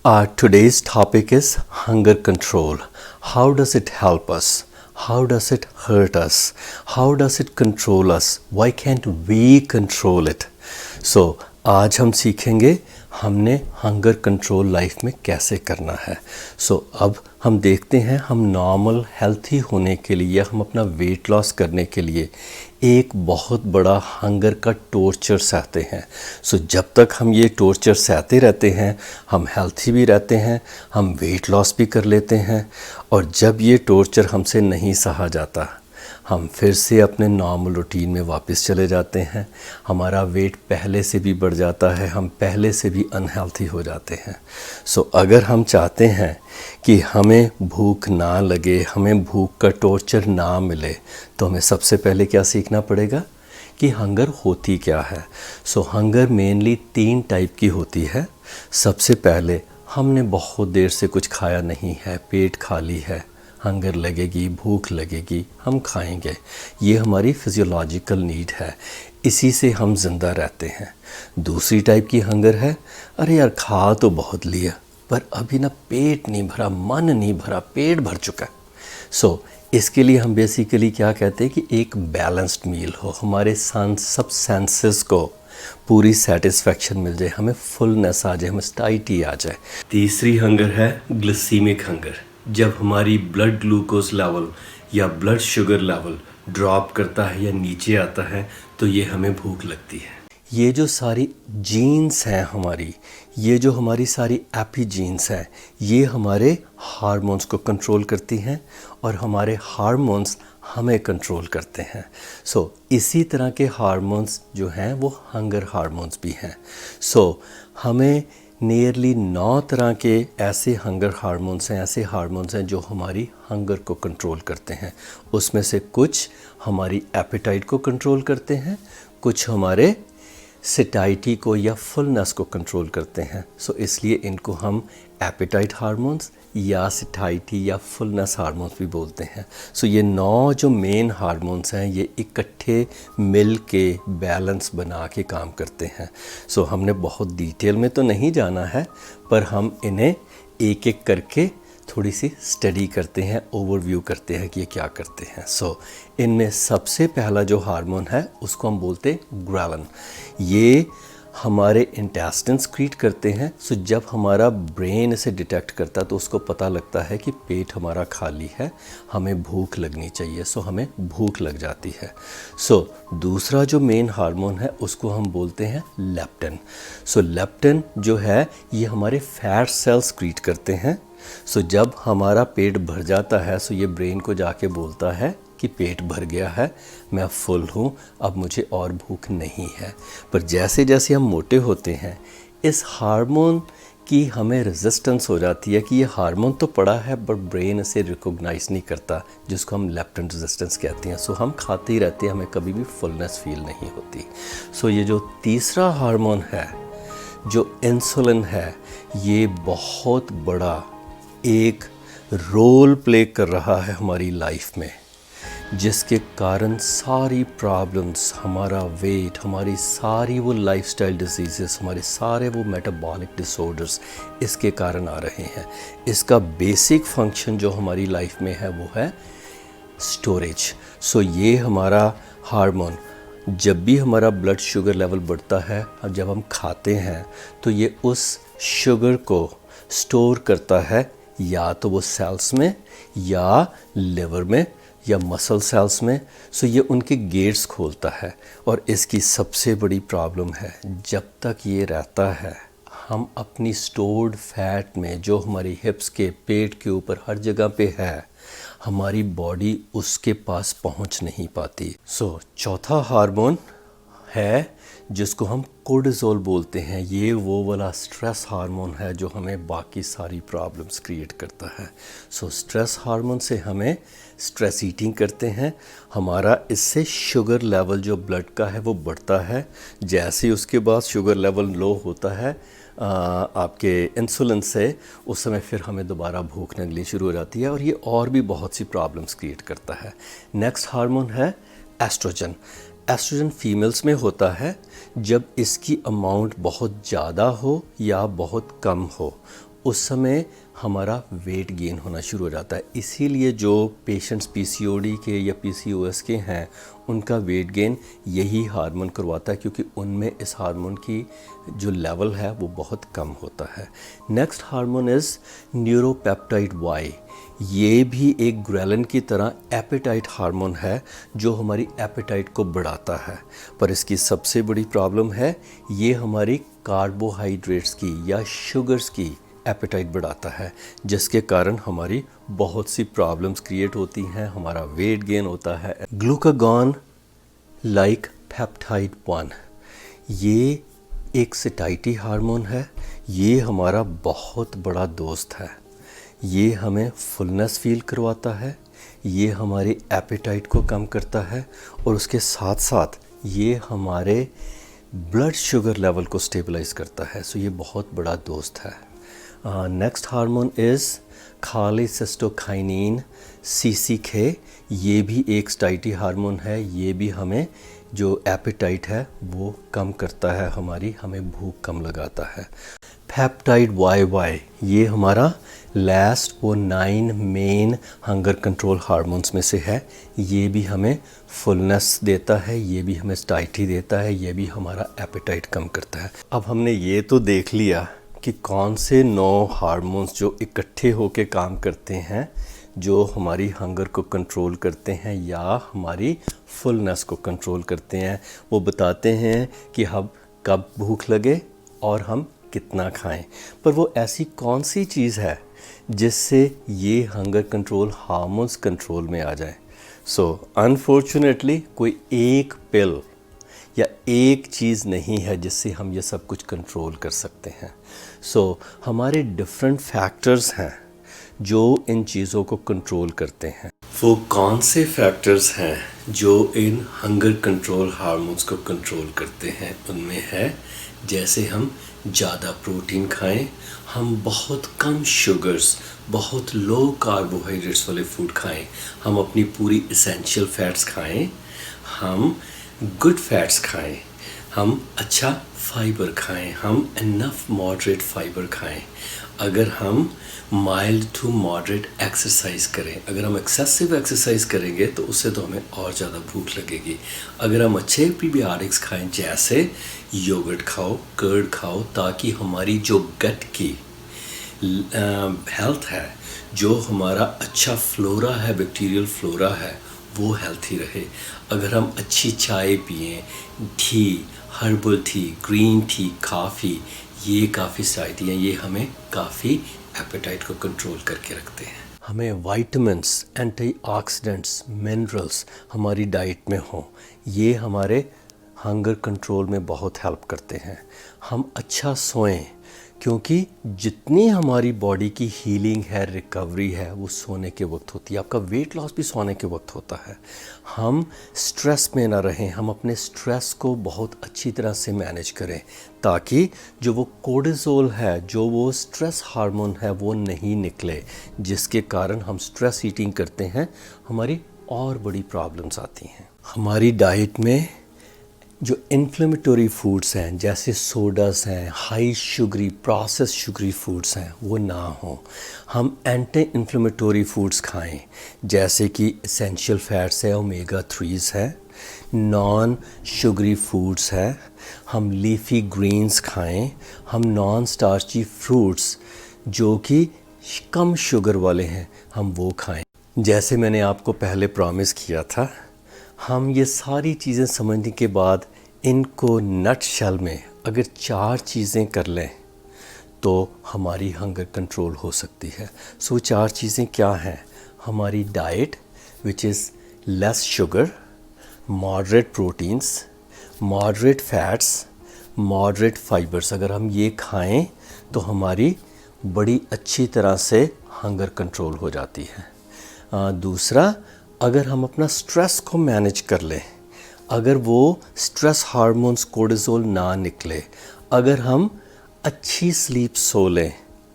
Today's topic is hunger control. How does it help us? How does it hurt us? How does it control us? Why can't we control it? So, आज हम सीखेंगे हमने hunger control life में कैसे करना है। अब हम देखते हैं हम नॉर्मल हेल्थी होने के लिए या हम अपना वेट लॉस करने के लिए एक बहुत बड़ा हंगर का टॉर्चर सहते हैं। जब तक हम ये टॉर्चर सहते रहते हैं हम हेल्थी भी रहते हैं, हम वेट लॉस भी कर लेते हैं, और जब ये टॉर्चर हमसे नहीं सहा जाता हम फिर से अपने नॉर्मल रूटीन में वापस चले जाते हैं। हमारा वेट पहले से भी बढ़ जाता है, हम पहले से भी अनहेल्थी हो जाते हैं। अगर हम चाहते हैं कि हमें भूख ना लगे, हमें भूख का टॉर्चर ना मिले, तो हमें सबसे पहले क्या सीखना पड़ेगा कि हंगर होती क्या है। हंगर मेनली 3 टाइप की होती है। सबसे पहले हमने बहुत देर से कुछ खाया नहीं है, पेट खाली है, हंगर लगेगी, भूख लगेगी, हम खाएंगे। ये हमारी फिजियोलॉजिकल नीड है, इसी से हम ज़िंदा रहते हैं। दूसरी टाइप की हंगर है, अरे यार खा तो बहुत लिया पर अभी ना पेट नहीं भरा, मन नहीं भरा, पेट भर चुका है। इसके लिए हम बेसिकली क्या कहते हैं कि एक बैलेंस्ड मील हो, हमारे सब सेंसेस को पूरी सेटिस्फेक्शन मिल जाए, हमें फुलनेस आ जाए, हमें स्टाइटी आ जाए। तीसरी हंगर है ग्लिसीमिक हंगर। जब हमारी ब्लड ग्लूकोज लेवल या ब्लड शुगर लेवल ड्रॉप करता है या नीचे आता है तो ये हमें भूख लगती है। ये जो सारी जीन्स हैं हमारी, ये जो हमारी सारी एपीजीन्स हैं, ये हमारे हार्मोन्स को कंट्रोल करती हैं और हमारे हार्मोन्स हमें कंट्रोल करते हैं। इसी तरह के हार्मोन्स जो हैं वो हंगर हार्मोन्स भी हैं। हमें नियरली 9 तरह के ऐसे हंगर हार्मोन्स हैं, ऐसे हार्मोन्स हैं जो हमारी हंगर को कंट्रोल करते हैं। उसमें से कुछ हमारी एपेटाइट को कंट्रोल करते हैं, कुछ हमारे सेटाइटी को या फुलनेस को कंट्रोल करते हैं। इसलिए इनको हम एपेटाइट हार्मोन्स या सेटाइटी या फुलनेस हार्मोन्स भी बोलते हैं। ये 9 जो मेन हार्मोन्स हैं ये इकट्ठे मिल के बैलेंस बना के काम करते हैं। हमने बहुत डिटेल में तो नहीं जाना है, पर हम इन्हें एक एक करके थोड़ी सी स्टडी करते हैं, ओवरव्यू करते हैं कि ये क्या करते हैं। इनमें सबसे पहला जो हार्मोन है उसको हम बोलते हैं ग्रेलिन। ये हमारे इंटेस्टाइन्स क्रिएट करते हैं। जब हमारा ब्रेन इसे डिटेक्ट करता है तो उसको पता लगता है कि पेट हमारा खाली है, हमें भूख लगनी चाहिए, हमें भूख लग जाती है। दूसरा जो मेन हार्मोन है उसको हम बोलते हैं लेप्टिन। लेप्टिन जो है ये हमारे फैट सेल्स क्रिएट करते हैं। जब हमारा पेट भर जाता है ये ब्रेन को जाके बोलता है कि पेट भर गया है, मैं फुल हूँ, अब मुझे और भूख नहीं है। पर जैसे जैसे हम मोटे होते हैं इस हार्मोन की हमें रेजिस्टेंस हो जाती है कि ये हार्मोन तो पड़ा है बट ब्रेन इसे रिकॉग्नाइज नहीं करता, जिसको हम लेप्टिन रेजिस्टेंस कहते हैं। हम खाते ही रहते हैं, हमें कभी भी फुलनेस फील नहीं होती। ये जो तीसरा हार्मोन है जो इंसुलिन है, ये बहुत बड़ा एक रोल प्ले कर रहा है हमारी लाइफ में, जिसके कारण सारी प्रॉब्लम्स, हमारा वेट, हमारी सारी वो लाइफस्टाइल डिजीज़ेस, हमारे सारे वो मेटाबॉलिक डिसऑर्डर्स इसके कारण आ रहे हैं। इसका बेसिक फंक्शन जो हमारी लाइफ में है वो है स्टोरेज। ये हमारा हार्मोन जब भी हमारा ब्लड शुगर लेवल बढ़ता है और जब हम खाते हैं तो ये उस शुगर को स्टोर करता है, या तो वो सेल्स में या लिवर में या मसल सेल्स में। ये उनके गेट्स खोलता है। और इसकी सबसे बड़ी प्रॉब्लम है, जब तक ये रहता है हम अपनी स्टोर्ड फैट में जो हमारी हिप्स के, पेट के ऊपर हर जगह पे है, हमारी बॉडी उसके पास पहुंच नहीं पाती। चौथा हार्मोन है जिसको हम कोर्टिसोल बोलते हैं। ये वो वाला स्ट्रेस हार्मोन है जो हमें बाकी सारी प्रॉब्लम्स क्रिएट करता है। स्ट्रेस हार्मोन से हमें स्ट्रेस ईटिंग करते हैं, हमारा इससे शुगर लेवल जो ब्लड का है वो बढ़ता है। जैसे ही उसके बाद शुगर लेवल लो होता है आपके इंसुलिन से, उस समय फिर हमें दोबारा भूख लगनी शुरू हो जाती है और ये और भी बहुत सी प्रॉब्लम्स क्रिएट करता है। नेक्स्ट हार्मोन है एस्ट्रोजन। एस्ट्रोजन फीमेल्स में होता है जब इसकी अमाउंट बहुत ज़्यादा हो या बहुत कम हो, उस समय हमारा वेट गेन होना शुरू हो जाता है। इसीलिए जो पेशेंट्स पीसीओडी के या पीसीओएस के हैं उनका वेट गेन यही हार्मोन करवाता है, क्योंकि उनमें इस हार्मोन की जो लेवल है वो बहुत कम होता है। Next hormone is neuropeptide Y. ये भी एक ग्रेलिन की तरह एपेटाइट हार्मोन है जो हमारी एपेटाइट को बढ़ाता है, पर इसकी सबसे बड़ी प्रॉब्लम है ये हमारी कार्बोहाइड्रेट्स की या शुगर्स की एपेटाइट बढ़ाता है, जिसके कारण हमारी बहुत सी प्रॉब्लम्स क्रिएट होती हैं, हमारा वेट गेन होता है। ग्लूकागॉन लाइक पेप्टाइड 1 ये एक सैटिस्फैक्टरी हार्मोन है। ये हमारा बहुत बड़ा दोस्त है। ये हमें फुलनेस फील करवाता है, ये हमारे एपेटाइट को कम करता है और उसके साथ साथ ये हमारे ब्लड शुगर लेवल को स्टेबलाइज करता है। सो ये बहुत बड़ा दोस्त है। Next hormone is cholecystokinin CCK। ये भी एक स्टाइटी हार्मोन है। ये भी हमें जो एपेटाइट है वो कम करता है, हमें भूख कम लगाता है। पेप्टाइड YY ये हमारा लास्ट वो 9 मेन हंगर कंट्रोल हार्मोन्स में से है। ये भी हमें फुलनेस देता है, ये भी हमें स्टाइटी देता है, ये भी हमारा एपेटाइट कम करता है। अब हमने ये तो देख लिया कि कौन से 9 हार्मोन्स जो इकट्ठे होकर काम करते हैं, जो हमारी हंगर को कंट्रोल करते हैं या हमारी फुलनेस को कंट्रोल करते हैं। वो बताते हैं कि हम कब भूख लगे और हम कितना खाएं। पर वो ऐसी कौन सी चीज़ है जिससे ये हंगर कंट्रोल हार्मोन्स कंट्रोल में आ जाए। सो अनफॉर्चुनेटली कोई एक पिल या एक चीज़ नहीं है जिससे हम ये सब कुछ कंट्रोल कर सकते हैं। सो हमारे डिफरेंट फैक्टर्स हैं जो इन चीज़ों को कंट्रोल करते हैं। वो कौन से फैक्टर्स हैं जो इन हंगर कंट्रोल हार्मोन्स को कंट्रोल करते हैं? उनमें है जैसे हम ज़्यादा प्रोटीन खाएं, हम बहुत कम शुगर्स, बहुत लो कार्बोहाइड्रेट्स वाले फूड खाएं, हम अपनी पूरी एसेंशियल फैट्स खाएं, हम गुड फैट्स खाएं, हम अच्छा फाइबर खाएं, हम इनफ मॉडरेट फाइबर खाएं। अगर हम माइल्ड टू मॉडरेट एक्सरसाइज करें, अगर हम एक्सेसिव एक्सरसाइज करेंगे तो उससे तो हमें और ज़्यादा भूख लगेगी। अगर हम अच्छे प्रीबायोटिक्स खाएं, जैसे योगर्ट खाओ, कर्ड खाओ, ताकि हमारी जो गट की हेल्थ है, जो हमारा अच्छा फ्लोरा है, बैक्टीरियल फ्लोरा है, वो हेल्थी रहे। अगर हम अच्छी चाय पिएं, T, herbal tea, green tea, coffee, ये काफ़ी साइट हैं, ये हमें काफ़ी एपेटाइट को कंट्रोल करके रखते हैं। हमें वाइटमिन्स, एंटीऑक्सीडेंट्स, मिनरल्स हमारी डाइट में हों, ये हमारे हंगर कंट्रोल में बहुत हेल्प करते हैं। हम अच्छा सोएं, क्योंकि जितनी हमारी बॉडी की हीलिंग है, रिकवरी है, वो सोने के वक्त होती है। आपका वेट लॉस भी सोने के वक्त होता है। हम स्ट्रेस में ना रहें, हम अपने स्ट्रेस को बहुत अच्छी तरह से मैनेज करें, ताकि जो वो कोर्टिसोल है, जो वो स्ट्रेस हार्मोन है, वो नहीं निकले, जिसके कारण हम स्ट्रेस ईटिंग करते हैं, हमारी और बड़ी प्रॉब्लम्स आती हैं। हमारी डाइट में जो इन्फ्लेमेटरी फूड्स हैं, जैसे सोडास हैं, high sugary process sugary foods हैं, वो ना हों। हम एंटी इन्फ्लेमेटरी फूड्स खाएं, जैसे कि एसेंशियल फैट्स है, ओमेगा 3s है, नॉन शुगरी फूड्स है, हम लीफी ग्रीन्स खाएं, हम नॉन स्टार्ची फ्रूट्स जो कि कम शुगर वाले हैं, हम वो खाएं। जैसे मैंने आपको पहले प्रॉमिस किया था, हम ये सारी चीज़ें समझने के बाद इनको नट शेल में अगर 4 चीज़ें कर लें तो हमारी हंगर कंट्रोल हो सकती है। सो 4 चीज़ें क्या हैं? हमारी diet which is less sugar, moderate proteins, moderate fats, moderate fibres. अगर हम ये खाएं तो हमारी बड़ी अच्छी तरह से हंगर कंट्रोल हो जाती है। दूसरा, अगर हम अपना स्ट्रेस को मैनेज कर लें, अगर वो स्ट्रेस हार्मोन्स कोर्टिसोल ना निकले, अगर हम अच्छी स्लीप सो लें,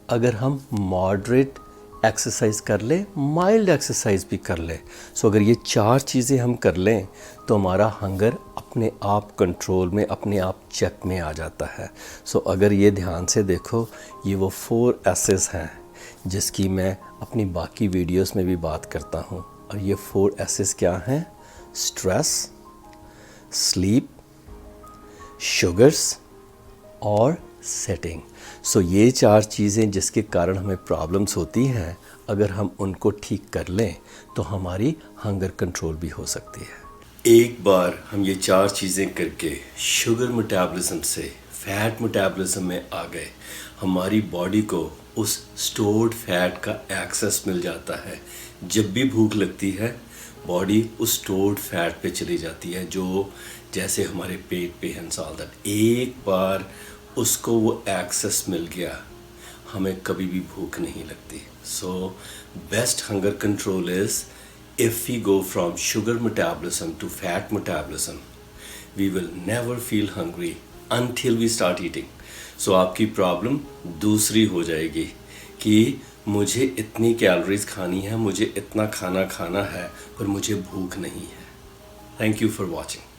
अगर हम मॉडरेट एक्सरसाइज कर लें, माइल्ड एक्सरसाइज भी कर लें, सो अगर ये 4 चीज़ें हम कर लें तो हमारा हंगर अपने अपने आप कंट्रोल में, अपने आप चेक में आ जाता है। सो अगर ये ध्यान से देखो, ये वो 4 एसेस हैं जिसकी मैं अपनी बाकी वीडियोस में भी बात करता हूँ। और ये 4 एसेस क्या हैं? स्ट्रेस, स्लीप, शुगर्स और सेटिंग। सो ये 4 चीज़ें जिसके कारण हमें प्रॉब्लम्स होती हैं, अगर हम उनको ठीक कर लें तो हमारी हंगर कंट्रोल भी हो सकती है। एक बार हम ये 4 चीज़ें करके शुगर मेटाबॉलिज्म से फैट मेटाबॉलिज्म में आ गए, हमारी बॉडी को उस स्टोर्ड फैट का एक्सेस मिल जाता है। जब भी भूख लगती है, बॉडी उस स्टोर्ड फैट पे चली जाती है, जो जैसे हमारे पेट पे है साल दैट। एक बार उसको वो एक्सेस मिल गया, हमें कभी भी भूख नहीं लगती। So best hunger control is if we go from sugar metabolism to fat metabolism, we will never feel hungry until we start eating. So आपकी प्रॉब्लम दूसरी हो जाएगी कि मुझे इतनी कैलोरीज खानी है, मुझे इतना खाना खाना है, पर मुझे भूख नहीं है। Thank you for watching.